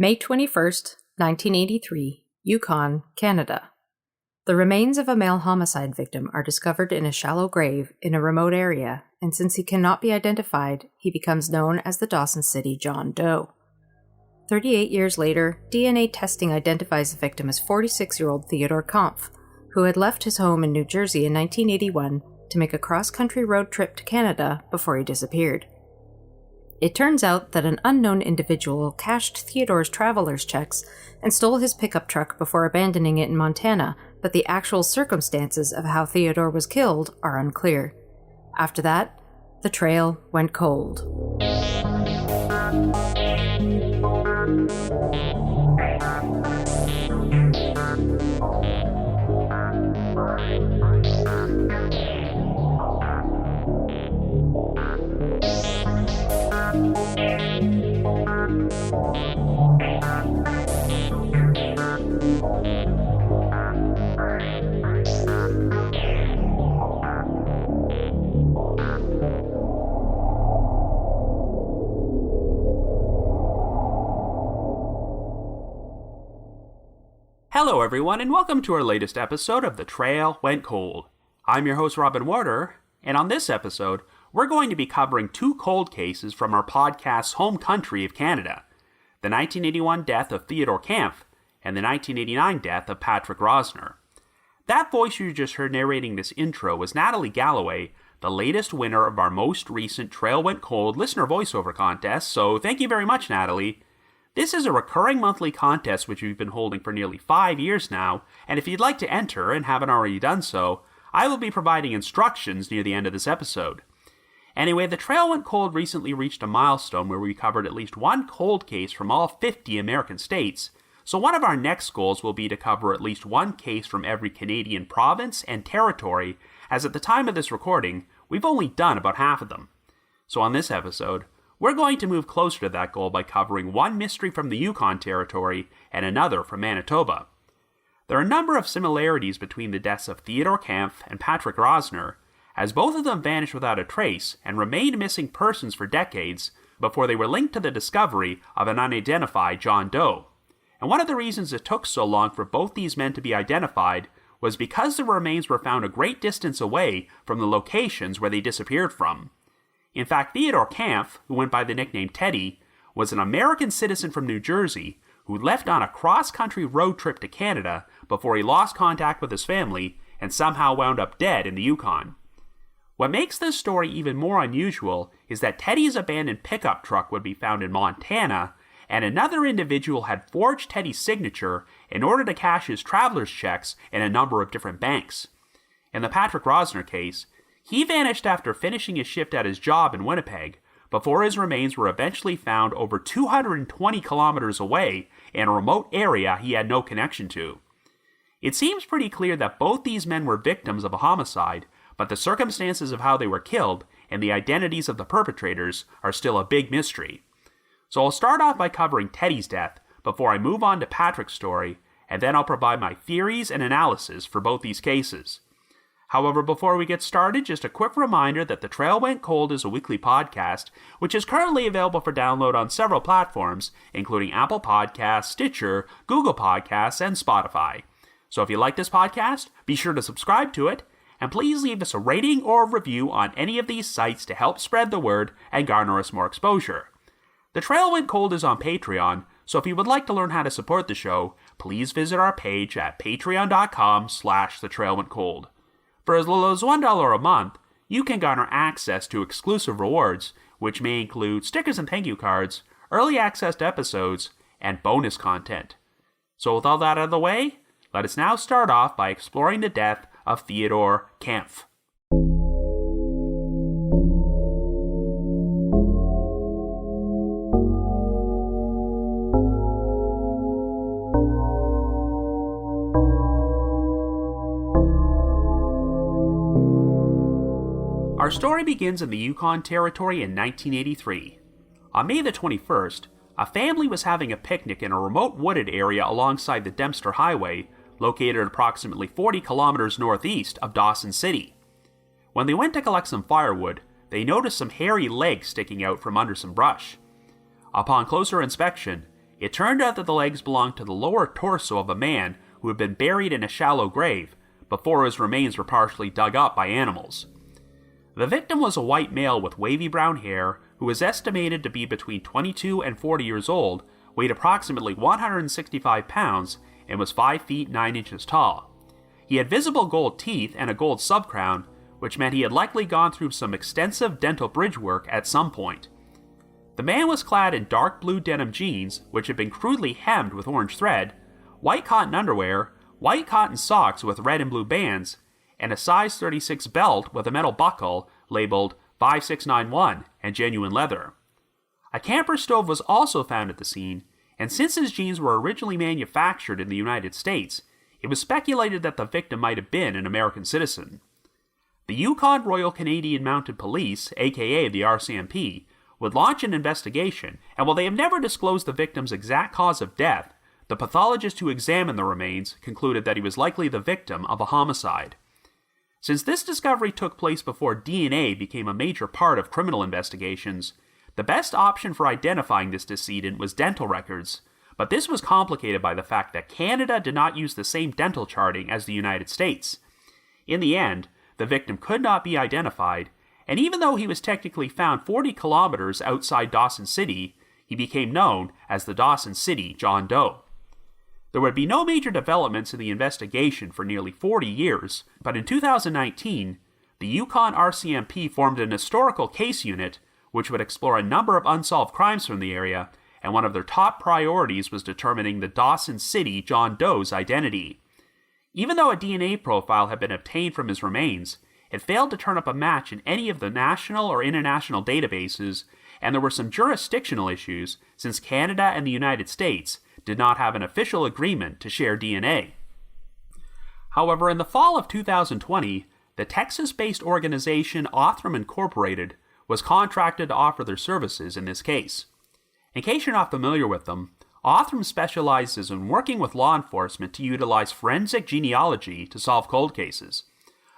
May 21st, 1983, Yukon, Canada. The remains of a male homicide victim are discovered in a shallow grave in a remote area, and since he cannot be identified, he becomes known as the Dawson City John Doe. 38 years later, DNA testing identifies the victim as 46-year-old Theodore Kampf, who had left his home in New Jersey in 1981 to make a cross-country road trip to Canada before he disappeared. It turns out that an unknown individual cashed Theodore's traveler's checks and stole his pickup truck before abandoning it in Montana, but the actual circumstances of how Theodore was killed are unclear. After that, the trail went cold. Hello everyone, and welcome to our latest episode of The Trail Went Cold. I'm your host Robin Warder, and on this episode, we're going to be covering two cold cases from our podcast's home country of Canada, the 1981 death of Theodore Kampf and the 1989 death of Patrick Rosner. That voice you just heard narrating this intro was Natalie Galloway, the latest winner of our most recent Trail Went Cold listener voiceover contest, so thank you very much, Natalie. This is a recurring monthly contest which we've been holding for nearly 5 years now, and if you'd like to enter and haven't already done so, I will be providing instructions near the end of this episode. Anyway, the Trail Went Cold recently reached a milestone where we covered at least one cold case from all 50 American states, so one of our next goals will be to cover at least one case from every Canadian province and territory, as at the time of this recording, we've only done about half of them. So on this episode, we're going to move closer to that goal by covering one mystery from the Yukon territory and another from Manitoba. There are a number of similarities between the deaths of Theodore Kampf and Patrick Rosner, as both of them vanished without a trace and remained missing persons for decades before they were linked to the discovery of an unidentified John Doe. And one of the reasons it took so long for both these men to be identified was because the remains were found a great distance away from the locations where they disappeared from. In fact, Theodore Kampf, who went by the nickname Teddy, was an American citizen from New Jersey who left on a cross-country road trip to Canada before he lost contact with his family and somehow wound up dead in the Yukon. What makes this story even more unusual is that Teddy's abandoned pickup truck would be found in Montana, and another individual had forged Teddy's signature in order to cash his traveler's checks in a number of different banks. In the Patrick Rosner case, he vanished after finishing his shift at his job in Winnipeg, before his remains were eventually found over 220 kilometers away in a remote area he had no connection to. It seems pretty clear that both these men were victims of a homicide, but the circumstances of how they were killed and the identities of the perpetrators are still a big mystery. So I'll start off by covering Teddy's death before I move on to Patrick's story, and then I'll provide my theories and analysis for both these cases. However, before we get started, just a quick reminder that The Trail Went Cold is a weekly podcast, which is currently available for download on several platforms, including Apple Podcasts, Stitcher, Google Podcasts, and Spotify. So if you like this podcast, be sure to subscribe to it, and please leave us a rating or a review on any of these sites to help spread the word and garner us more exposure. The Trail Went Cold is on Patreon, so if you would like to learn how to support the show, please visit our page at patreon.com/thetrailwentcold. For as little as $1 a month, you can garner access to exclusive rewards, which may include stickers and thank you cards, early access to episodes, and bonus content. So with all that out of the way, let us now start off by exploring the death of Theodore Kampf. Our story begins in the Yukon Territory in 1983. On May the 21st, a family was having a picnic in a remote wooded area alongside the Dempster Highway, located approximately 40 kilometers northeast of Dawson City. When they went to collect some firewood, they noticed some hairy legs sticking out from under some brush. Upon closer inspection, It turned out that the legs belonged to the lower torso of a man who had been buried in a shallow grave before his remains were partially dug up by animals. The victim was a white male with wavy brown hair who was estimated to be between 22 and 40 years old, weighed approximately 165 pounds, and was 5 feet 9 inches tall. He had visible gold teeth and a gold subcrown, which meant he had likely gone through some extensive dental bridge work at some point. The man was clad in dark blue denim jeans, which had been crudely hemmed with orange thread, white cotton underwear, white cotton socks with red and blue bands, and a size 36 belt with a metal buckle labeled 5691 and genuine leather. A camper stove was also found at the scene, and since his jeans were originally manufactured in the United States, it was speculated that the victim might have been an American citizen. The Yukon Royal Canadian Mounted Police, aka the RCMP, would launch an investigation, and while they have never disclosed the victim's exact cause of death, the pathologist who examined the remains concluded that he was likely the victim of a homicide. Since this discovery took place before DNA became a major part of criminal investigations, the best option for identifying this decedent was dental records, but this was complicated by the fact that Canada did not use the same dental charting as the United States. In the end, the victim could not be identified, and even though he was technically found 40 kilometers outside Dawson City, he became known as the Dawson City John Doe. There would be no major developments in the investigation for nearly 40 years, but in 2019, the Yukon RCMP formed an historical case unit which would explore a number of unsolved crimes from the area, and one of their top priorities was determining the Dawson City John Doe's identity. Even though a DNA profile had been obtained from his remains, it failed to turn up a match in any of the national or international databases, and there were some jurisdictional issues since Canada and the United States did not have an official agreement to share DNA. However, in the fall of 2020, the Texas-based organization Othram Incorporated was contracted to offer their services in this case. In case you're not familiar with them, Othram specializes in working with law enforcement to utilize forensic genealogy to solve cold cases.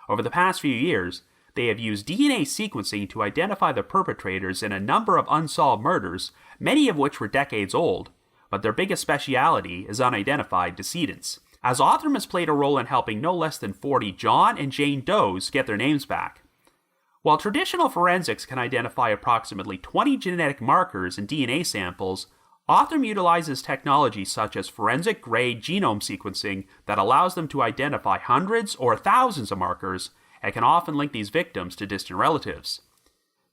Over the past few years, they have used DNA sequencing to identify the perpetrators in a number of unsolved murders, many of which were decades old, but their biggest speciality is unidentified decedents, as Othram has played a role in helping no less than 40 John and Jane Does get their names back. While traditional forensics can identify approximately 20 genetic markers in DNA samples, Othram utilizes technology such as forensic-grade genome sequencing that allows them to identify hundreds or thousands of markers and can often link these victims to distant relatives.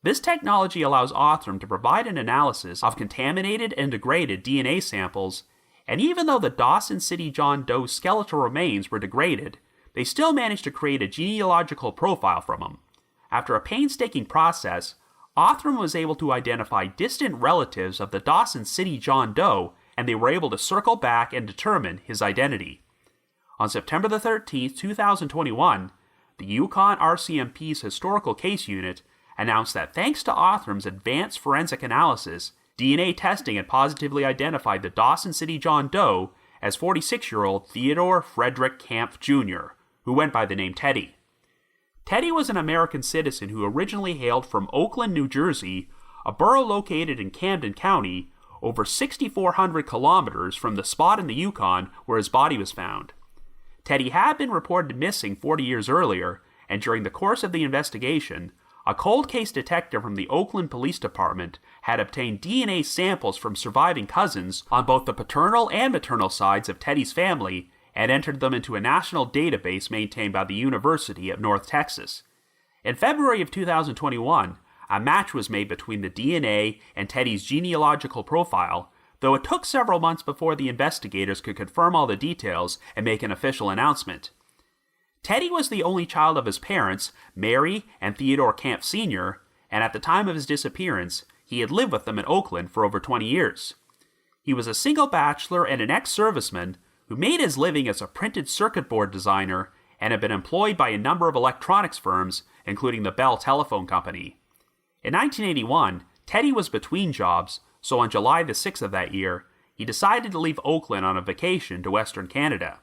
This technology allows Othram to provide an analysis of contaminated and degraded DNA samples, and even though the Dawson City John Doe skeletal remains were degraded, they still managed to create a genealogical profile from them. After a painstaking process, Othram was able to identify distant relatives of the Dawson City John Doe, and they were able to circle back and determine his identity. On September the 13th, 2021, the Yukon RCMP's Historical Case Unit announced that thanks to Othram's advanced forensic analysis, DNA testing had positively identified the Dawson City John Doe as 46-year-old Theodore Frederick Kampf Jr., who went by the name Teddy. Teddy was an American citizen who originally hailed from Oakland, New Jersey, a borough located in Camden County, over 6,400 kilometers from the spot in the Yukon where his body was found. Teddy had been reported missing 40 years earlier, and during the course of the investigation, a cold case detective from the Oakland Police Department had obtained DNA samples from surviving cousins on both the paternal and maternal sides of Teddy's family and entered them into a national database maintained by the University of North Texas. In February of 2021, a match was made between the DNA and Teddy's genealogical profile, though it took several months before the investigators could confirm all the details and make an official announcement. Teddy was the only child of his parents, Mary and Theodore Kampf Sr., and at the time of his disappearance, he had lived with them in Oakland for over 20 years. He was a single bachelor and an ex-serviceman who made his living as a printed circuit board designer and had been employed by a number of electronics firms, including the Bell Telephone Company. In 1981, Teddy was between jobs, so on July the 6th of that year, he decided to leave Oakland on a vacation to Western Canada.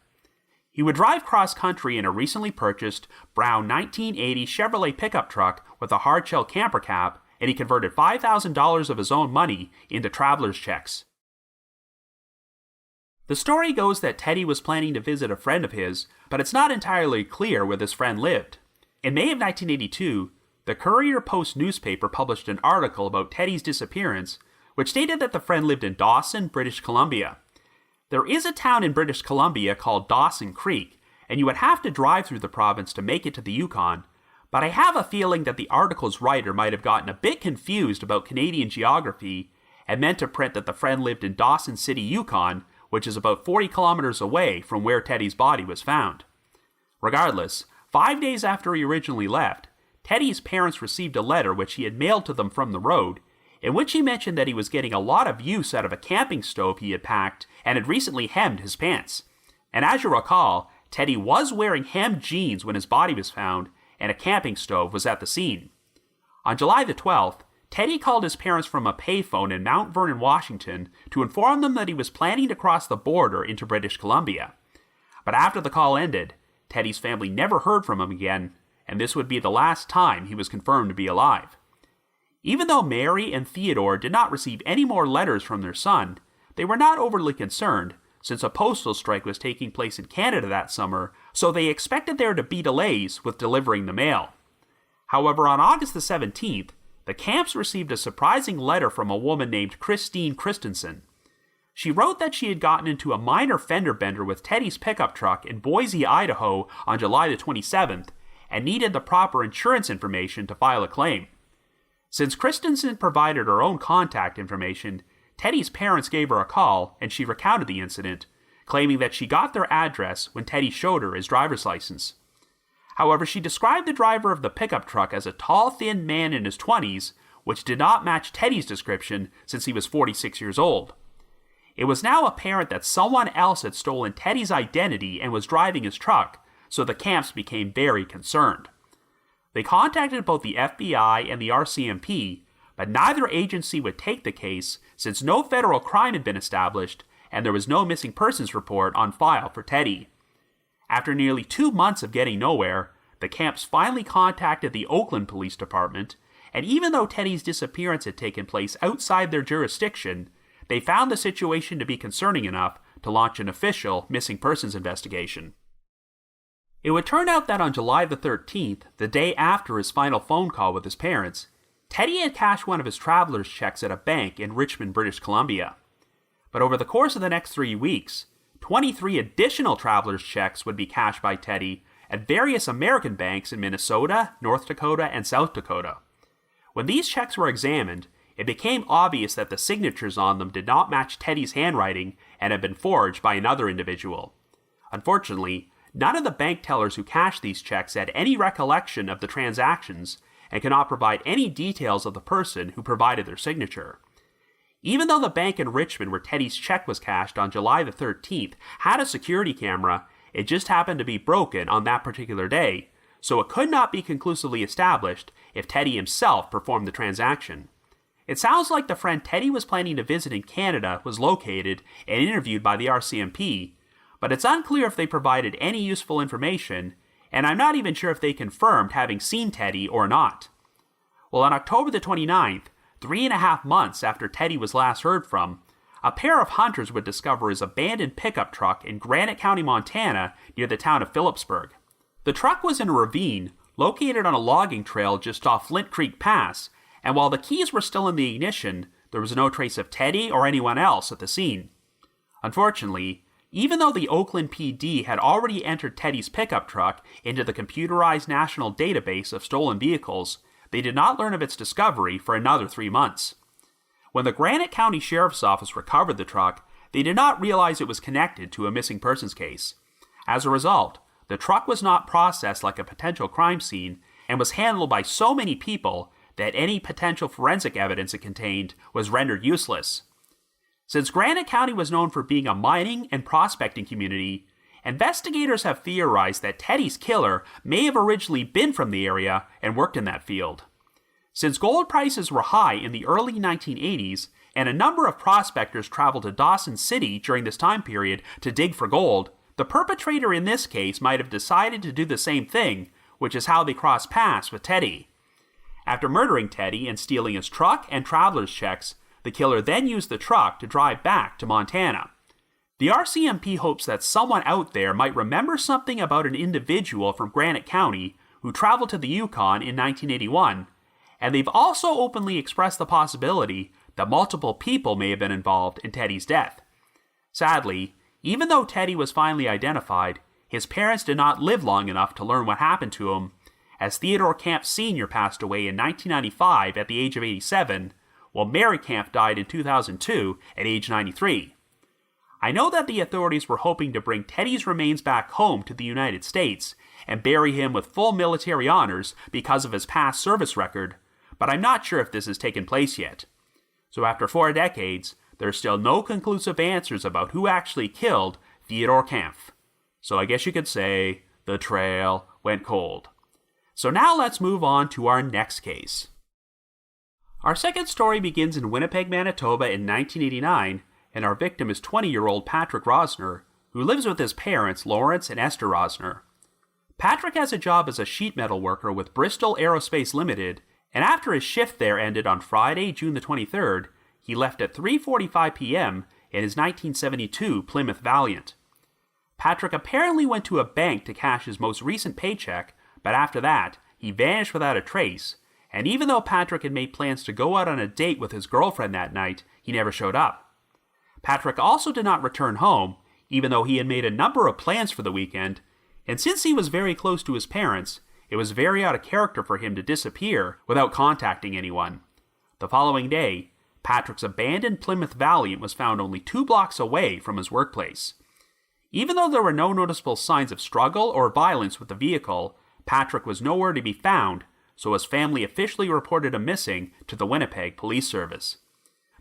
He would drive cross-country in a recently purchased brown 1980 Chevrolet pickup truck with a hardshell camper cab, and he converted $5,000 of his own money into traveler's checks. The story goes that Teddy was planning to visit a friend of his, but it's not entirely clear where this friend lived. In May of 1982, the Courier-Post newspaper published an article about Teddy's disappearance, which stated that the friend lived in Dawson, British Columbia. There is a town in British Columbia called Dawson Creek, and you would have to drive through the province to make it to the Yukon, but I have a feeling that the article's writer might have gotten a bit confused about Canadian geography and meant to print that the friend lived in Dawson City, Yukon, which is about 40 kilometers away from where Teddy's body was found. Regardless, 5 days after he originally left, Teddy's parents received a letter which he had mailed to them from the road, in which he mentioned that he was getting a lot of use out of a camping stove he had packed and had recently hemmed his pants. And as you recall, Teddy was wearing hemmed jeans when his body was found, and a camping stove was at the scene. On July the 12th, Teddy called his parents from a payphone in Mount Vernon, Washington, to inform them that he was planning to cross the border into British Columbia. But after the call ended, Teddy's family never heard from him again, and this would be the last time he was confirmed to be alive. Even though Mary and Theodore did not receive any more letters from their son, they were not overly concerned, since a postal strike was taking place in Canada that summer, so they expected there to be delays with delivering the mail. However, on August the 17th, the Kampfs received a surprising letter from a woman named Christine Christensen. She wrote that she had gotten into a minor fender bender with Teddy's pickup truck in Boise, Idaho on July the 27th, and needed the proper insurance information to file a claim. Since Christensen provided her own contact information, Teddy's parents gave her a call and she recounted the incident, claiming that she got their address when Teddy showed her his driver's license. However, she described the driver of the pickup truck as a tall, thin man in his 20s, which did not match Teddy's description since he was 46 years old. It was now apparent that someone else had stolen Teddy's identity and was driving his truck, so the Kampfs became very concerned. They contacted both the FBI and the RCMP, but neither agency would take the case since no federal crime had been established and there was no missing persons report on file for Teddy. After nearly 2 months of getting nowhere, the Kampfs finally contacted the Oakland Police Department, and even though Teddy's disappearance had taken place outside their jurisdiction, they found the situation to be concerning enough to launch an official missing persons investigation. It would turn out that on July the 13th, the day after his final phone call with his parents, Teddy had cashed one of his traveler's checks at a bank in Richmond, British Columbia. But over the course of the next 3 weeks, 23 additional traveler's checks would be cashed by Teddy at various American banks in Minnesota, North Dakota, and South Dakota. When these checks were examined, it became obvious that the signatures on them did not match Teddy's handwriting and had been forged by another individual. Unfortunately, none of the bank tellers who cashed these checks had any recollection of the transactions and cannot provide any details of the person who provided their signature. Even though the bank in Richmond where Teddy's check was cashed on July the 13th had a security camera, it just happened to be broken on that particular day, so it could not be conclusively established if Teddy himself performed the transaction. It sounds like the friend Teddy was planning to visit in Canada was located and interviewed by the RCMP, but it's unclear if they provided any useful information, and I'm not even sure if they confirmed having seen Teddy or not. Well, on October the 29th, 3.5 months after Teddy was last heard from, a pair of hunters would discover his abandoned pickup truck in Granite County, Montana, near the town of Phillipsburg. The truck was in a ravine located on a logging trail just off Flint Creek Pass, and while the keys were still in the ignition, there was no trace of Teddy or anyone else at the scene. Unfortunately, even though the Oakland PD had already entered Teddy's pickup truck into the computerized national database of stolen vehicles, they did not learn of its discovery for another 3 months. When the Granite County Sheriff's Office recovered the truck, they did not realize it was connected to a missing persons case. As a result, the truck was not processed like a potential crime scene and was handled by so many people that any potential forensic evidence it contained was rendered useless. Since Granite County was known for being a mining and prospecting community, investigators have theorized that Teddy's killer may have originally been from the area and worked in that field. Since gold prices were high in the early 1980s, and a number of prospectors traveled to Dawson City during this time period to dig for gold, the perpetrator in this case might have decided to do the same thing, which is how they crossed paths with Teddy. After murdering Teddy and stealing his truck and traveler's checks, the killer then used the truck to drive back to Montana. The RCMP hopes that someone out there might remember something about an individual from Granite County who traveled to the Yukon in 1981, and they've also openly expressed the possibility that multiple people may have been involved in Teddy's death. Sadly, even though Teddy was finally identified, his parents did not live long enough to learn what happened to him, as Theodore Kampf Sr. passed away in 1995 at the age of 87, while Mary Kampf died in 2002 at age 93. I know that the authorities were hoping to bring Teddy's remains back home to the United States and bury him with full military honors because of his past service record, but I'm not sure if this has taken place yet. So after 4 decades, there's still no conclusive answers about who actually killed Theodore Kampf. So I guess you could say the trail went cold. So now let's move on to our next case. Our second story begins in Winnipeg, Manitoba in 1989, and our victim is 20-year-old Patrick Rosner, who lives with his parents, Lawrence and Esther Rosner. Patrick has a job as a sheet metal worker with Bristol Aerospace Limited, and after his shift there ended on Friday, June the 23rd, he left at 3:45 p.m. in his 1972 Plymouth Valiant. Patrick apparently went to a bank to cash his most recent paycheck, but after that, he vanished without a trace, and even though Patrick had made plans to go out on a date with his girlfriend that night, he never showed up. Patrick also did not return home, even though he had made a number of plans for the weekend, and since he was very close to his parents, it was very out of character for him to disappear without contacting anyone. The following day, Patrick's abandoned Plymouth Valiant was found only 2 blocks away from his workplace. Even though there were no noticeable signs of struggle or violence with the vehicle, Patrick was nowhere to be found, so his family officially reported him missing to the Winnipeg Police Service.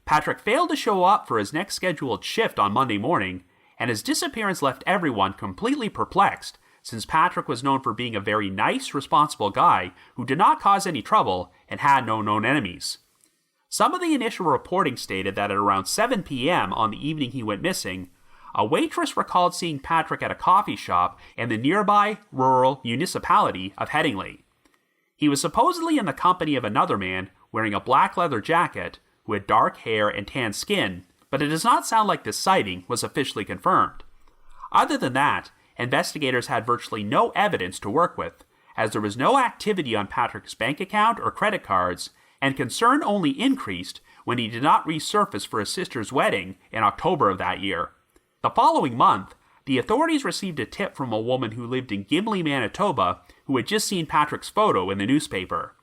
Patrick failed to show up for his next scheduled shift on Monday morning, and his disappearance left everyone completely perplexed, since Patrick was known for being a very nice, responsible guy who did not cause any trouble and had no known enemies. Some of the initial reporting stated that at around 7 p.m. on the evening he went missing, a waitress recalled seeing Patrick at a coffee shop in the nearby rural municipality of Headingley. He was supposedly in the company of another man wearing a black leather jacket who had dark hair and tan skin, but it does not sound like this sighting was officially confirmed. Other than that, investigators had virtually no evidence to work with, as there was no activity on Patrick's bank account or credit cards, and concern only increased when he did not resurface for his sister's wedding in October of that year. The following month, the authorities received a tip from a woman who lived in Gimli, Manitoba, who had just seen Patrick's photo in the newspaper.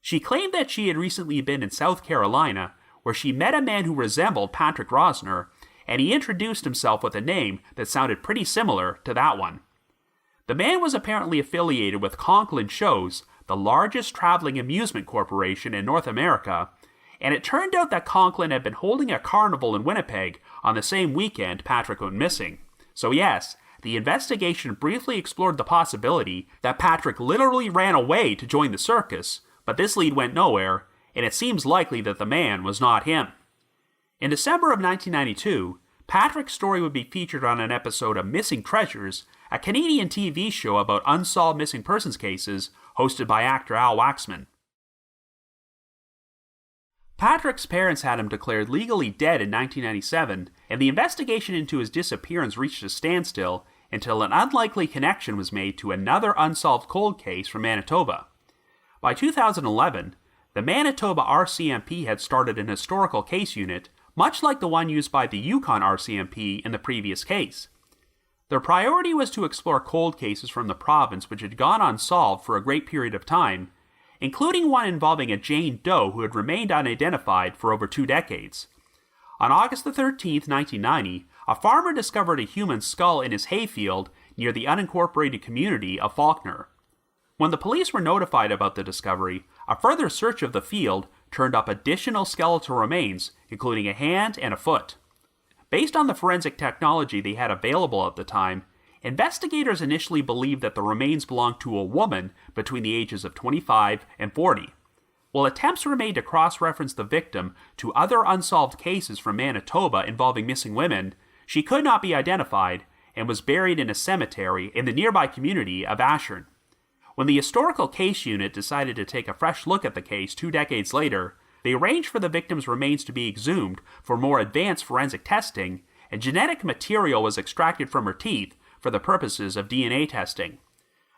She claimed that she had recently been in South Carolina, where she met a man who resembled Patrick Rosner, and he introduced himself with a name that sounded pretty similar to that one. The man was apparently affiliated with Conklin Shows, the largest traveling amusement corporation in North America, and it turned out that Conklin had been holding a carnival in Winnipeg on the same weekend Patrick went missing. So yes, the investigation briefly explored the possibility that Patrick literally ran away to join the circus, but this lead went nowhere, and it seems likely that the man was not him. In December of 1992, Patrick's story would be featured on an episode of Missing Treasures, a Canadian TV show about unsolved missing persons cases hosted by actor Al Waxman. Patrick's parents had him declared legally dead in 1997, and the investigation into his disappearance reached a standstill until an unlikely connection was made to another unsolved cold case from Manitoba. By 2011, the Manitoba RCMP had started an historical case unit, much like the one used by the Yukon RCMP in the previous case. Their priority was to explore cold cases from the province which had gone unsolved for a great period of time, including one involving a Jane Doe who had remained unidentified for over 2 decades. On August 13, 1990, a farmer discovered a human skull in his hayfield near the unincorporated community of Faulkner. When the police were notified about the discovery, a further search of the field turned up additional skeletal remains, including a hand and a foot. Based on the forensic technology they had available at the time, investigators initially believed that the remains belonged to a woman between the ages of 25 and 40. While attempts were made to cross-reference the victim to other unsolved cases from Manitoba involving missing women, she could not be identified and was buried in a cemetery in the nearby community of Ashern. When the historical case unit decided to take a fresh look at the case 2 decades later, they arranged for the victim's remains to be exhumed for more advanced forensic testing, and genetic material was extracted from her teeth for the purposes of DNA testing.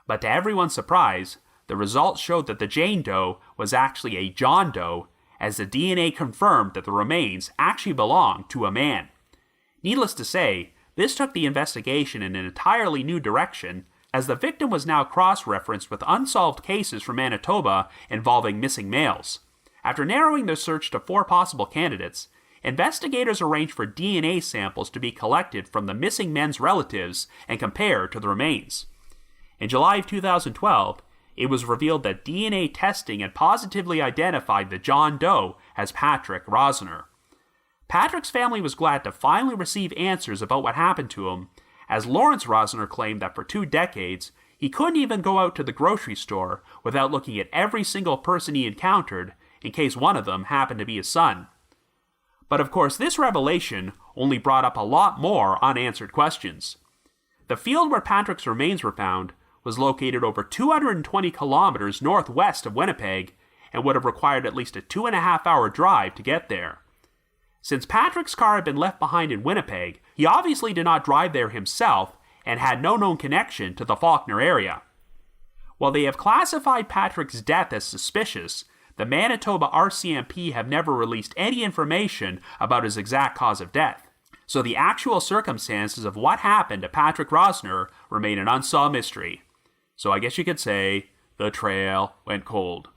But to everyone's surprise, the results showed that the Jane Doe was actually a John Doe, as the DNA confirmed that the remains actually belonged to a man. Needless to say, this took the investigation in an entirely new direction, as the victim was now cross-referenced with unsolved cases from Manitoba involving missing males. After narrowing their search to 4 possible candidates, investigators arranged for DNA samples to be collected from the missing men's relatives and compared to the remains. In July of 2012, it was revealed that DNA testing had positively identified the John Doe as Patrick Rosner. Patrick's family was glad to finally receive answers about what happened to him, as Lawrence Rosner claimed that for 2 decades, he couldn't even go out to the grocery store without looking at every single person he encountered in case one of them happened to be his son. But of course, this revelation only brought up a lot more unanswered questions. The field where Patrick's remains were found was located over 220 kilometers northwest of Winnipeg and would have required at least a 2.5-hour drive to get there. Since Patrick's car had been left behind in Winnipeg, he obviously did not drive there himself and had no known connection to the Faulkner area. While they have classified Patrick's death as suspicious, the Manitoba RCMP have never released any information about his exact cause of death. So the actual circumstances of what happened to Patrick Rosner remain an unsolved mystery. So I guess you could say, the trail went cold.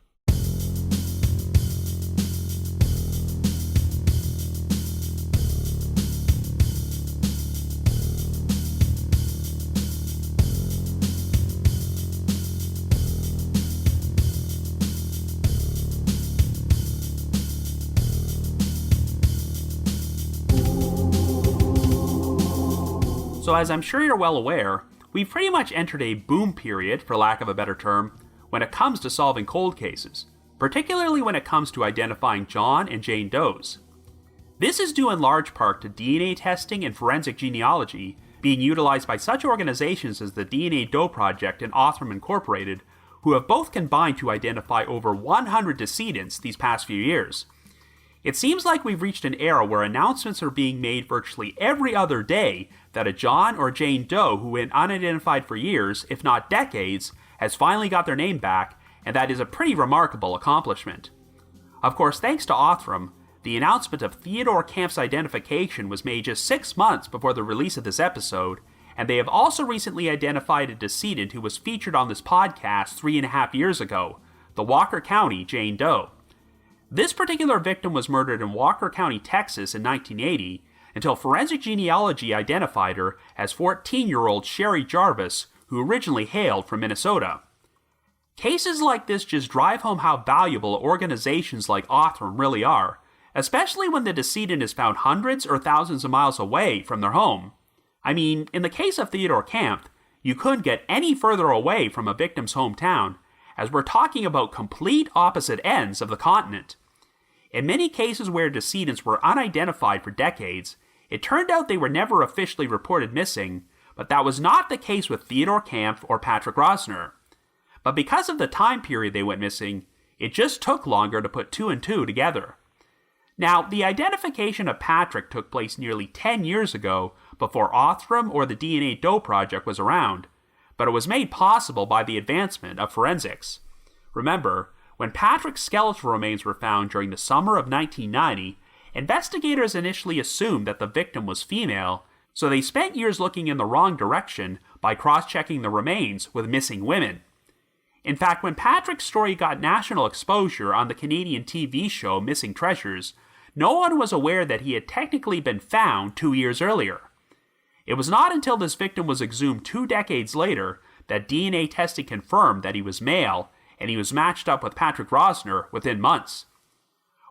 So as I'm sure you're well aware, we've pretty much entered a boom period, for lack of a better term, when it comes to solving cold cases, particularly when it comes to identifying John and Jane Does. This is due in large part to DNA testing and forensic genealogy being utilized by such organizations as the DNA Doe Project and Othram Incorporated, who have both combined to identify over 100 decedents these past few years. It seems like we've reached an era where announcements are being made virtually every other day that a John or Jane Doe who went unidentified for years, if not decades, has finally got their name back, and that is a pretty remarkable accomplishment. Of course, thanks to Othram, the announcement of Theodore Kampf's identification was made just 6 months before the release of this episode, and they have also recently identified a decedent who was featured on this podcast 3.5 years ago, the Walker County Jane Doe. This particular victim was murdered in Walker County, Texas in 1980, until forensic genealogy identified her as 14-year-old Sherry Jarvis, who originally hailed from Minnesota. Cases like this just drive home how valuable organizations like Othram really are, especially when the decedent is found hundreds or thousands of miles away from their home. I mean, in the case of Theodore Kampf, you couldn't get any further away from a victim's hometown, as we're talking about complete opposite ends of the continent. In many cases where decedents were unidentified for decades, it turned out they were never officially reported missing, but that was not the case with Theodore Kampf or Patrick Rosner. But because of the time period they went missing, it just took longer to put 2 and 2 together. Now, the identification of Patrick took place nearly 10 years ago, before Othram or the DNA Doe Project was around, but it was made possible by the advancement of forensics. Remember, when Patrick's skeletal remains were found during the summer of 1990, investigators initially assumed that the victim was female, so they spent years looking in the wrong direction by cross-checking the remains with missing women. In fact, when Patrick's story got national exposure on the Canadian TV show Missing Treasures, no one was aware that he had technically been found 2 years earlier. It was not until this victim was exhumed 2 decades later that DNA testing confirmed that he was male, and he was matched up with Patrick Rosner within months.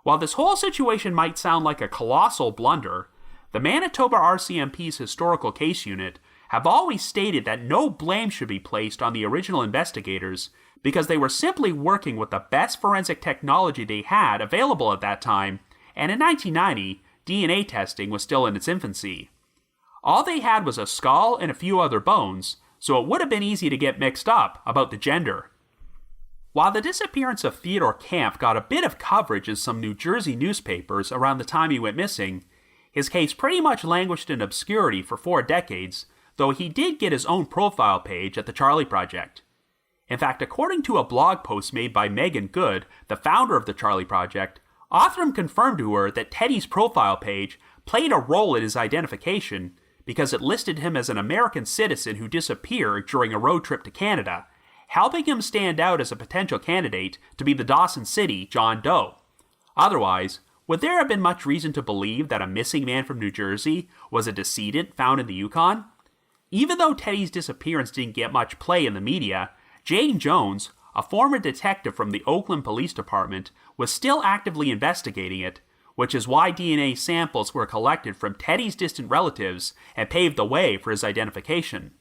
While this whole situation might sound like a colossal blunder, the Manitoba RCMP's historical case unit have always stated that no blame should be placed on the original investigators because they were simply working with the best forensic technology they had available at that time, and in 1990, DNA testing was still in its infancy. All they had was a skull and a few other bones, so it would have been easy to get mixed up about the gender. While the disappearance of Theodore Kampf got a bit of coverage in some New Jersey newspapers around the time he went missing, His case pretty much languished in obscurity for 4 decades, though he did get his own profile page at the Charlie Project. In fact, according to a blog post made by Megan Good, the founder of the Charlie Project, Othram confirmed to her that Teddy's profile page played a role in his identification because it listed him as an American citizen who disappeared during a road trip to Canada, helping him stand out as a potential candidate to be the Dawson City John Doe. Otherwise, would there have been much reason to believe that a missing man from New Jersey was a decedent found in the Yukon? Even though Teddy's disappearance didn't get much play in the media, Jane Jones, a former detective from the Oakland Police Department, was still actively investigating it, which is why DNA samples were collected from Teddy's distant relatives and paved the way for his identification.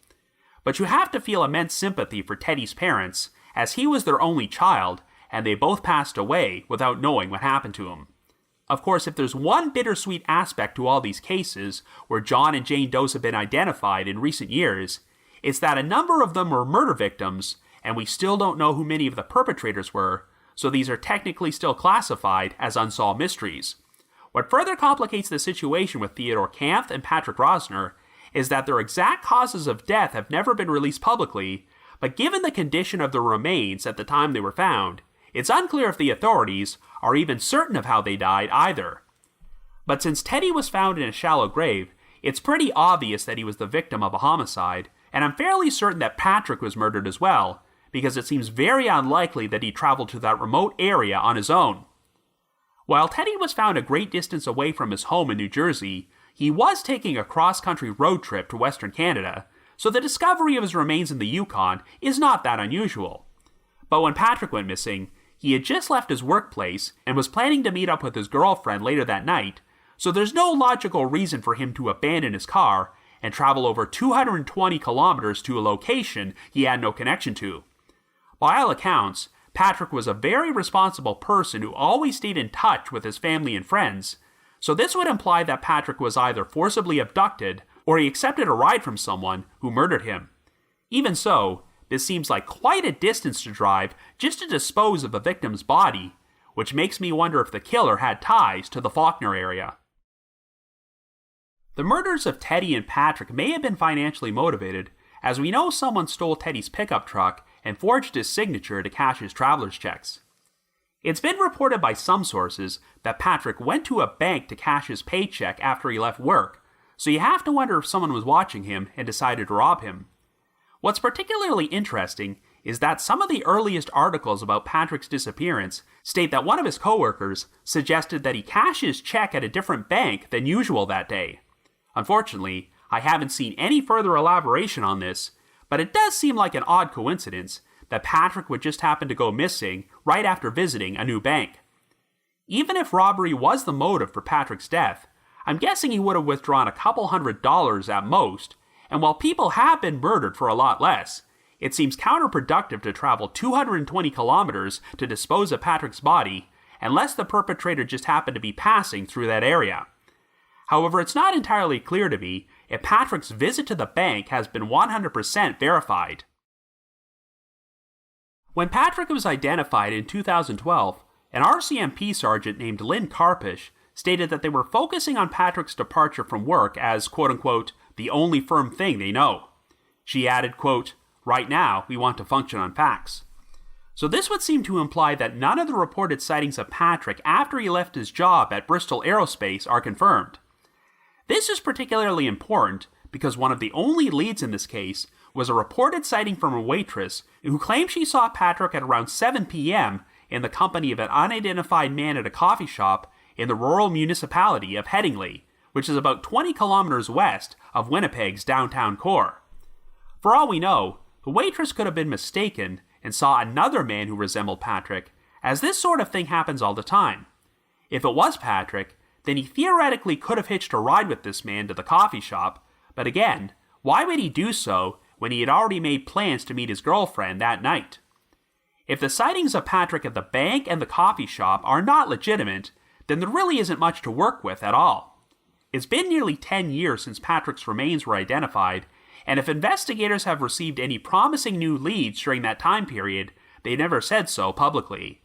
But you have to feel immense sympathy for Teddy's parents, as he was their only child, and they both passed away without knowing what happened to him. Of course, if there's one bittersweet aspect to all these cases where John and Jane Does have been identified in recent years, it's that a number of them were murder victims, and we still don't know who many of the perpetrators were, so these are technically still classified as unsolved mysteries. What further complicates the situation with Theodore Kampf and Patrick Rosner is that their exact causes of death have never been released publicly, but given the condition of the remains at the time they were found, it's unclear if the authorities are even certain of how they died either. But since Teddy was found in a shallow grave, it's pretty obvious that he was the victim of a homicide, and I'm fairly certain that Patrick was murdered as well, because it seems very unlikely that he traveled to that remote area on his own. While Teddy was found a great distance away from his home in New Jersey, he was taking a cross-country road trip to Western Canada, so the discovery of his remains in the Yukon is not that unusual. But when Patrick went missing, he had just left his workplace and was planning to meet up with his girlfriend later that night, so there's no logical reason for him to abandon his car and travel over 220 kilometers to a location he had no connection to. By all accounts, Patrick was a very responsible person who always stayed in touch with his family and friends, so this would imply that Patrick was either forcibly abducted or he accepted a ride from someone who murdered him. Even so, this seems like quite a distance to drive just to dispose of a victim's body, which makes me wonder if the killer had ties to the Faulkner area. The murders of Teddy and Patrick may have been financially motivated, as we know someone stole Teddy's pickup truck and forged his signature to cash his traveler's checks. It's been reported by some sources that Patrick went to a bank to cash his paycheck after he left work, so you have to wonder if someone was watching him and decided to rob him. What's particularly interesting is that some of the earliest articles about Patrick's disappearance state that one of his coworkers suggested that he cash his check at a different bank than usual that day. Unfortunately, I haven't seen any further elaboration on this, but it does seem like an odd coincidence that Patrick would just happen to go missing right after visiting a new bank. Even if robbery was the motive for Patrick's death, I'm guessing he would have withdrawn a couple $100s at most, and while people have been murdered for a lot less, it seems counterproductive to travel 220 kilometers to dispose of Patrick's body, unless the perpetrator just happened to be passing through that area. However, it's not entirely clear to me if Patrick's visit to the bank has been 100% verified. When Patrick was identified in 2012, an RCMP sergeant named Lynn Karpish stated that they were focusing on Patrick's departure from work as, quote-unquote, the only firm thing they know. She added, quote, right now, we want to function on facts. So this would seem to imply that none of the reported sightings of Patrick after he left his job at Bristol Aerospace are confirmed. This is particularly important because one of the only leads in this case was a reported sighting from a waitress who claimed she saw Patrick at around 7 p.m. in the company of an unidentified man at a coffee shop in the rural municipality of Headingley, which is about 20 kilometers west of Winnipeg's downtown core. For all we know, the waitress could have been mistaken and saw another man who resembled Patrick, as this sort of thing happens all the time. If it was Patrick, then he theoretically could have hitched a ride with this man to the coffee shop, but again, why would he do so when he had already made plans to meet his girlfriend that night? If the sightings of Patrick at the bank and the coffee shop are not legitimate, then there really isn't much to work with at all. It's been nearly 10 years since Patrick's remains were identified, and if investigators have received any promising new leads during that time period, they never said so publicly.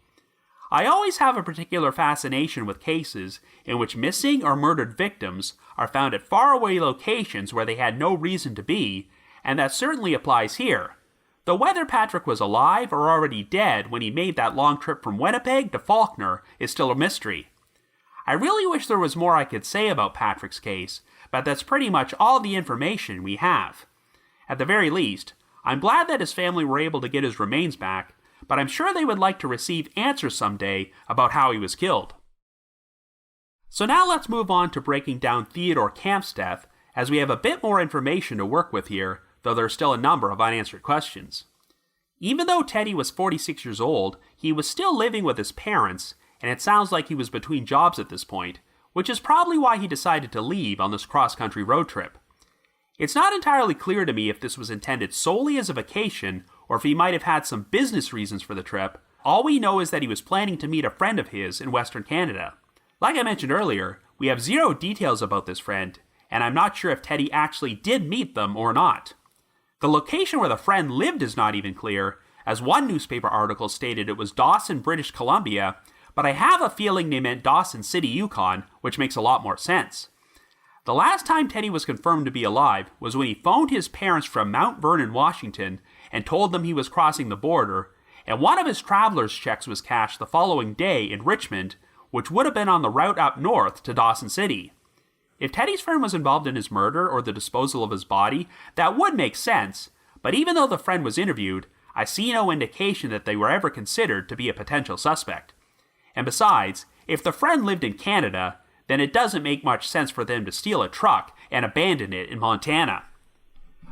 I always have a particular fascination with cases in which missing or murdered victims are found at faraway locations where they had no reason to be, and that certainly applies here. Though whether Patrick was alive or already dead when he made that long trip from Winnipeg to Faulkner is still a mystery. I really wish there was more I could say about Patrick's case, but that's pretty much all the information we have. At the very least, I'm glad that his family were able to get his remains back, but I'm sure they would like to receive answers someday about how he was killed. So now let's move on to breaking down Theodore Kampf's death, as we have a bit more information to work with here, though there are still a number of unanswered questions. Even though Teddy was 46 years old, he was still living with his parents, and it sounds like he was between jobs at this point, which is probably why he decided to leave on this cross-country road trip. It's not entirely clear to me if this was intended solely as a vacation, or if he might have had some business reasons for the trip. All we know is that he was planning to meet a friend of his in Western Canada. Like I mentioned earlier, we have zero details about this friend, and I'm not sure if Teddy actually did meet them or not. The location where the friend lived is not even clear, as one newspaper article stated it was Dawson, British Columbia, but I have a feeling they meant Dawson City, Yukon, which makes a lot more sense. The last time Teddy was confirmed to be alive was when he phoned his parents from Mount Vernon, Washington, and told them he was crossing the border, and one of his traveler's checks was cashed the following day in Richmond, which would have been on the route up north to Dawson City. If Teddy's friend was involved in his murder or the disposal of his body, that would make sense, but even though the friend was interviewed, I see no indication that they were ever considered to be a potential suspect. And besides, if the friend lived in Canada, then it doesn't make much sense for them to steal a truck and abandon it in Montana.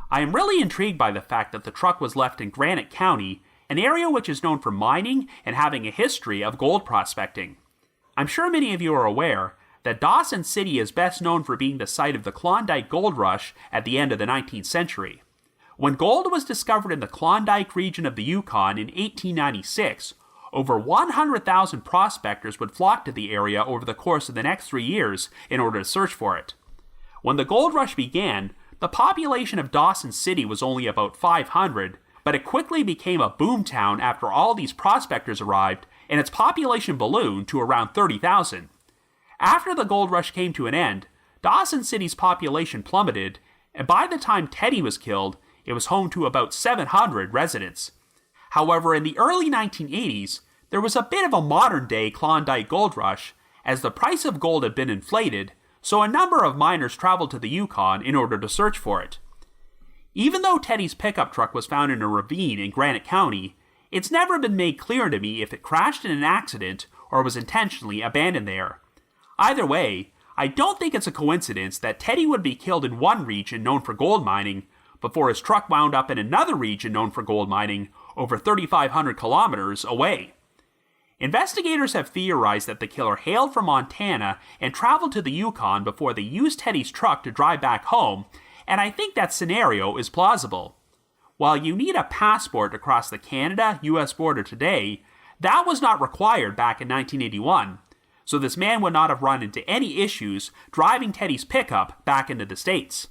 I am really intrigued by the fact that the truck was left in Granite County, an area which is known for mining and having a history of gold prospecting. I'm sure many of you are aware that Dawson City is best known for being the site of the Klondike Gold Rush at the end of the 19th century. When gold was discovered in the Klondike region of the Yukon in 1896, over 100,000 prospectors would flock to the area over the course of the next 3 years in order to search for it. When the gold rush began, the population of Dawson City was only about 500, but it quickly became a boomtown after all these prospectors arrived, and its population ballooned to around 30,000. After the gold rush came to an end, Dawson City's population plummeted, and by the time Teddy was killed, it was home to about 700 residents. However, in the early 1980s, there was a bit of a modern-day Klondike gold rush, as the price of gold had been inflated, so a number of miners traveled to the Yukon in order to search for it. Even though Teddy's pickup truck was found in a ravine in Granite County, it's never been made clear to me if it crashed in an accident or was intentionally abandoned there. Either way, I don't think it's a coincidence that Teddy would be killed in one region known for gold mining before his truck wound up in another region known for gold mining over 3,500 kilometers away. Investigators have theorized that the killer hailed from Montana and traveled to the Yukon before they used Teddy's truck to drive back home, and I think that scenario is plausible. While you need a passport to cross the Canada-US border today, that was not required back in 1981, so this man would not have run into any issues driving Teddy's pickup back into the States.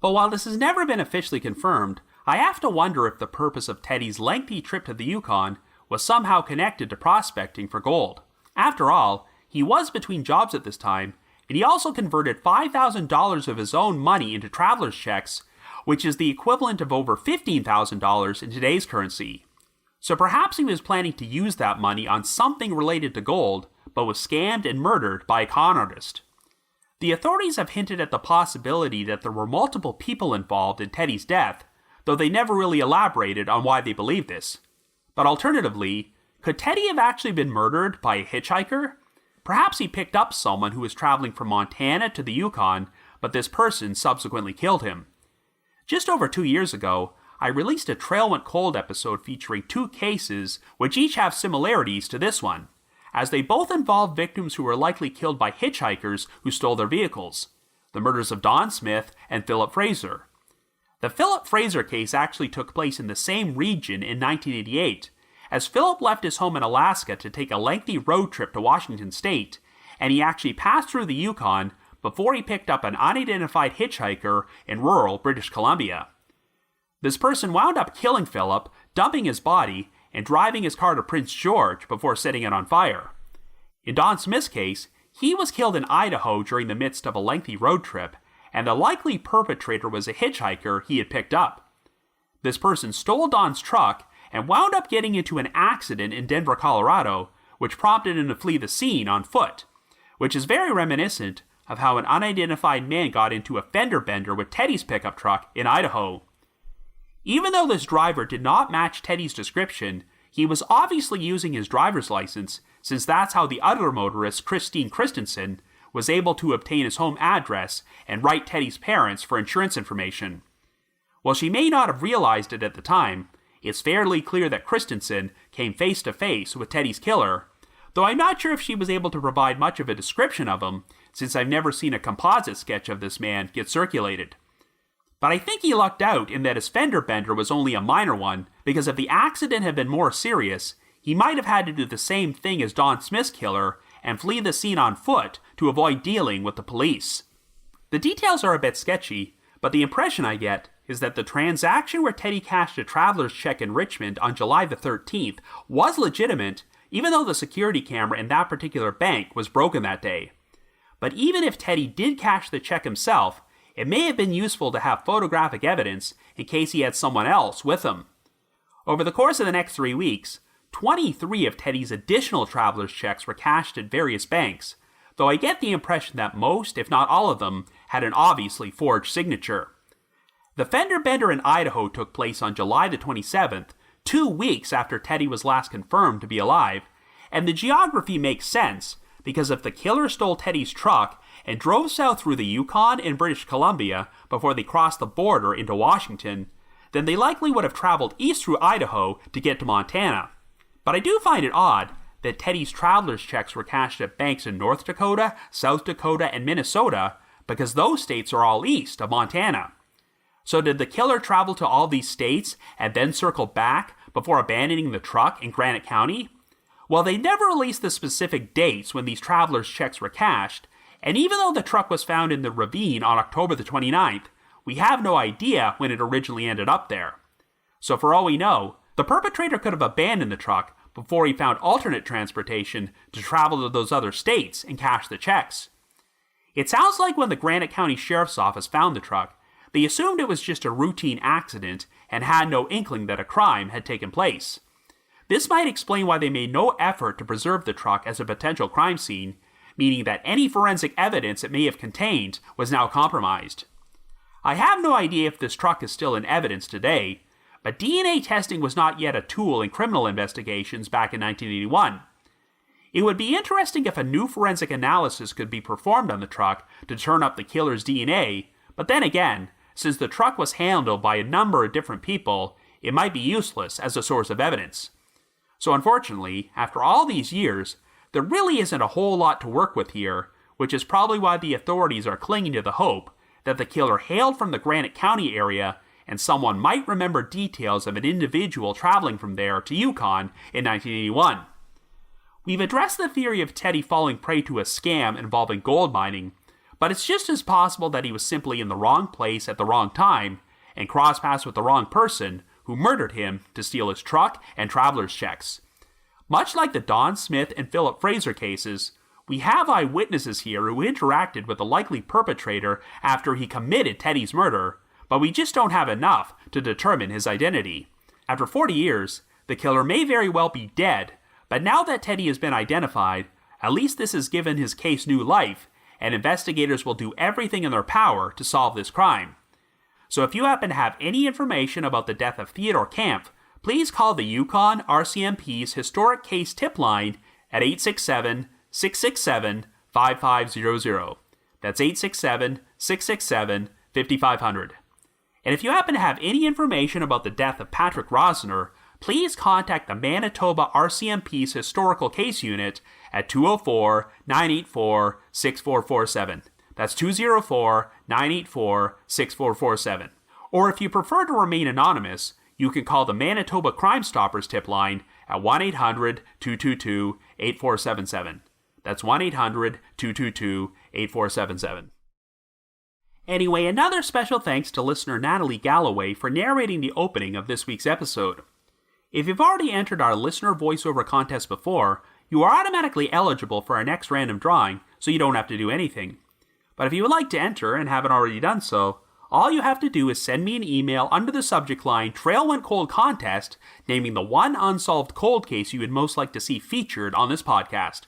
But while this has never been officially confirmed, I have to wonder if the purpose of Teddy's lengthy trip to the Yukon was somehow connected to prospecting for gold. After all, he was between jobs at this time, and he also converted $5,000 of his own money into traveler's checks, which is the equivalent of over $15,000 in today's currency. So perhaps he was planning to use that money on something related to gold, but was scammed and murdered by a con artist. The authorities have hinted at the possibility that there were multiple people involved in Teddy's death, though they never really elaborated on why they believed this. But alternatively, could Teddy have actually been murdered by a hitchhiker? Perhaps he picked up someone who was traveling from Montana to the Yukon, but this person subsequently killed him. Just over 2 years ago, I released a Trail Went Cold episode featuring 2 cases which each have similarities to this one, as they both involve victims who were likely killed by hitchhikers who stole their vehicles, the murders of Don Smith and Philip Fraser. The Philip Fraser case actually took place in the same region in 1988, as Philip left his home in Alaska to take a lengthy road trip to Washington State, and he actually passed through the Yukon before he picked up an unidentified hitchhiker in rural British Columbia. This person wound up killing Philip, dumping his body, and driving his car to Prince George before setting it on fire. In Don Smith's case, he was killed in Idaho during the midst of a lengthy road trip, and the likely perpetrator was a hitchhiker he had picked up. This person stole Don's truck and wound up getting into an accident in Denver, Colorado, which prompted him to flee the scene on foot, which is very reminiscent of how an unidentified man got into a fender bender with Teddy's pickup truck in Idaho. Even though this driver did not match Teddy's description, he was obviously using his driver's license, since that's how the other motorist, Christine Christensen, was able to obtain his home address and write Teddy's parents for insurance information. While she may not have realized it at the time, it's fairly clear that Christensen came face to face with Teddy's killer, though I'm not sure if she was able to provide much of a description of him, since I've never seen a composite sketch of this man get circulated. But I think he lucked out in that his fender bender was only a minor one, because if the accident had been more serious, he might have had to do the same thing as Don Smith's killer and flee the scene on foot to avoid dealing with the police. The details are a bit sketchy, but the impression I get is that the transaction where Teddy cashed a traveler's check in Richmond on July the 13th was legitimate, even though the security camera in that particular bank was broken that day. But even if Teddy did cash the check himself, it may have been useful to have photographic evidence in case he had someone else with him. Over the course of the next 3 weeks, 23 of Teddy's additional traveler's checks were cashed at various banks, though I get the impression that most, if not all of them, had an obviously forged signature. The fender bender in Idaho took place on July the 27th, 2 weeks after Teddy was last confirmed to be alive, and the geography makes sense, because if the killer stole Teddy's truck and drove south through the Yukon and British Columbia before they crossed the border into Washington, then they likely would have traveled east through Idaho to get to Montana. But I do find it odd that Teddy's traveler's checks were cashed at banks in North Dakota, South Dakota, and Minnesota, because those states are all east of Montana. So did the killer travel to all these states and then circle back before abandoning the truck in Granite County? Well, they never released the specific dates when these traveler's checks were cashed, and even though the truck was found in the ravine on October the 29th, we have no idea when it originally ended up there. So for all we know, the perpetrator could have abandoned the truck before he found alternate transportation to travel to those other states and cash the checks. It sounds like when the Granite County Sheriff's Office found the truck, they assumed it was just a routine accident and had no inkling that a crime had taken place. This might explain why they made no effort to preserve the truck as a potential crime scene, meaning that any forensic evidence it may have contained was now compromised. I have no idea if this truck is still in evidence today, but DNA testing was not yet a tool in criminal investigations back in 1981. It would be interesting if a new forensic analysis could be performed on the truck to turn up the killer's DNA, but then again, since the truck was handled by a number of different people, it might be useless as a source of evidence. So unfortunately, after all these years, there really isn't a whole lot to work with here, which is probably why the authorities are clinging to the hope that the killer hailed from the Granite County area and someone might remember details of an individual traveling from there to Yukon in 1981. We've addressed the theory of Teddy falling prey to a scam involving gold mining, but it's just as possible that he was simply in the wrong place at the wrong time and crossed paths with the wrong person who murdered him to steal his truck and traveler's checks. Much like the Don Smith and Philip Fraser cases, we have eyewitnesses here who interacted with the likely perpetrator after he committed Teddy's murder, but we just don't have enough to determine his identity. After 40 years, the killer may very well be dead, but now that Teddy has been identified, at least this has given his case new life, and investigators will do everything in their power to solve this crime. So if you happen to have any information about the death of Theodore Kampf, please call the Yukon RCMP's Historic Case Tip Line at 867-667-5500. That's 867-667-5500. And if you happen to have any information about the death of Patrick Rosner, please contact the Manitoba RCMP's Historical Case Unit at 204-984-6447. That's 204-984-6447. Or if you prefer to remain anonymous, you can call the Manitoba Crime Stoppers tip line at 1-800-222-8477. That's 1-800-222-8477. Anyway, another special thanks to listener Natalie Galloway for narrating the opening of this week's episode. If you've already entered our listener voiceover contest before, you are automatically eligible for our next random drawing, so you don't have to do anything. But if you would like to enter and haven't already done so, all you have to do is send me an email under the subject line Trail Went Cold Contest, naming the one unsolved cold case you would most like to see featured on this podcast.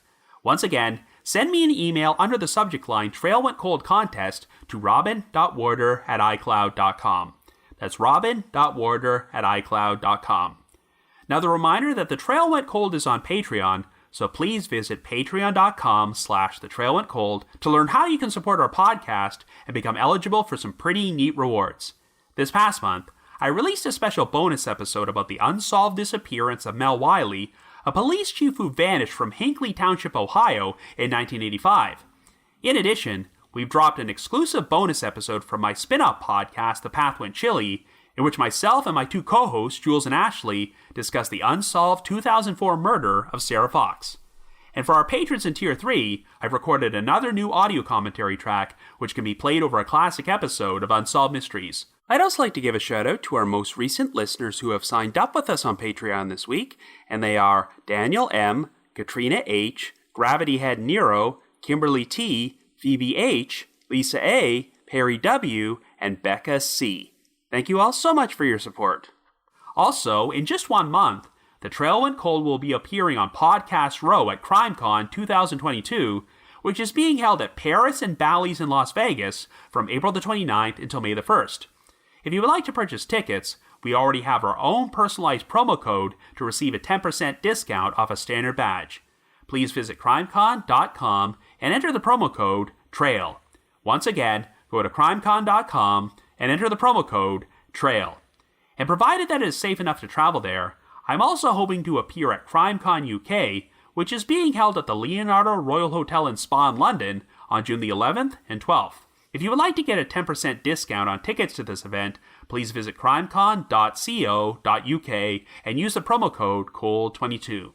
Once again, send me an email under the subject line Trail Went Cold Contest to robin.warder@icloud.com. That's robin.warder@icloud.com. Now the reminder that The Trail Went Cold is on Patreon, so please visit patreon.com/thetrailwentcold to learn how you can support our podcast and become eligible for some pretty neat rewards. This past month, I released a special bonus episode about the unsolved disappearance of Mel Wiley, a police chief who vanished from Hinckley Township, Ohio in 1985. In addition, we've dropped an exclusive bonus episode from my spin-off podcast, The Path Went Chilly, in which myself and my two co-hosts, Jules and Ashley, discuss the unsolved 2004 murder of Sarah Fox. And for our patrons in Tier 3, I've recorded another new audio commentary track, which can be played over a classic episode of Unsolved Mysteries. I'd also like to give a shout out to our most recent listeners who have signed up with us on Patreon this week, and they are Daniel M., Katrina H., Gravity Head Nero, Kimberly T., Phoebe H., Lisa A., Perry W., and Becca C. Thank you all so much for your support. Also, in just 1 month, The Trail Went Cold will be appearing on Podcast Row at CrimeCon 2022, which is being held at Paris and Bally's in Las Vegas from April the 29th until May the 1st. If you would like to purchase tickets, we already have our own personalized promo code to receive a 10% discount off a standard badge. Please visit crimecon.com and enter the promo code TRAIL. Once again, go to crimecon.com and enter the promo code TRAIL. And provided that it is safe enough to travel there, I'm also hoping to appear at CrimeCon UK, which is being held at the Leonardo Royal Hotel and Spa in London on June the 11th and 12th. If you would like to get a 10% discount on tickets to this event, please visit crimecon.co.uk and use the promo code COLD22.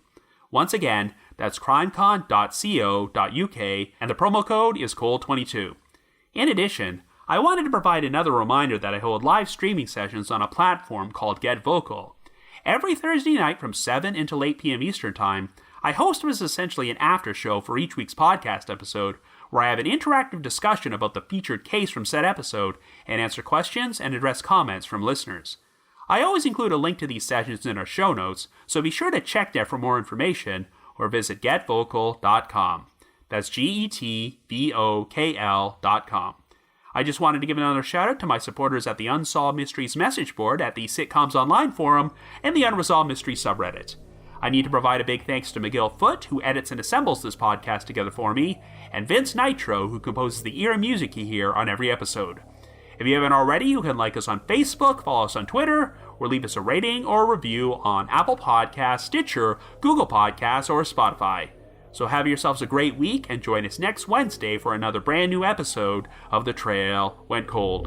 Once again, that's crimecon.co.uk and the promo code is COLD22. In addition, I wanted to provide another reminder that I hold live streaming sessions on a platform called Get Vocal. Every Thursday night from 7 until 8 p.m. Eastern Time, I host what is essentially an after show for each week's podcast episode, where I have an interactive discussion about the featured case from said episode and answer questions and address comments from listeners. I always include a link to these sessions in our show notes, so be sure to check there for more information or visit getvocal.com. That's GETVOKL.com. I just wanted to give another shout out to my supporters at the Unsolved Mysteries message board at the Sitcoms Online forum and the Unresolved Mysteries subreddit. I need to provide a big thanks to McGill Foote, who edits and assembles this podcast together for me, and Vince Nitro, who composes the ear music you hear on every episode. If you haven't already, you can like us on Facebook, follow us on Twitter, or leave us a rating or a review on Apple Podcasts, Stitcher, Google Podcasts, or Spotify. So have yourselves a great week and join us next Wednesday for another brand new episode of The Trail Went Cold.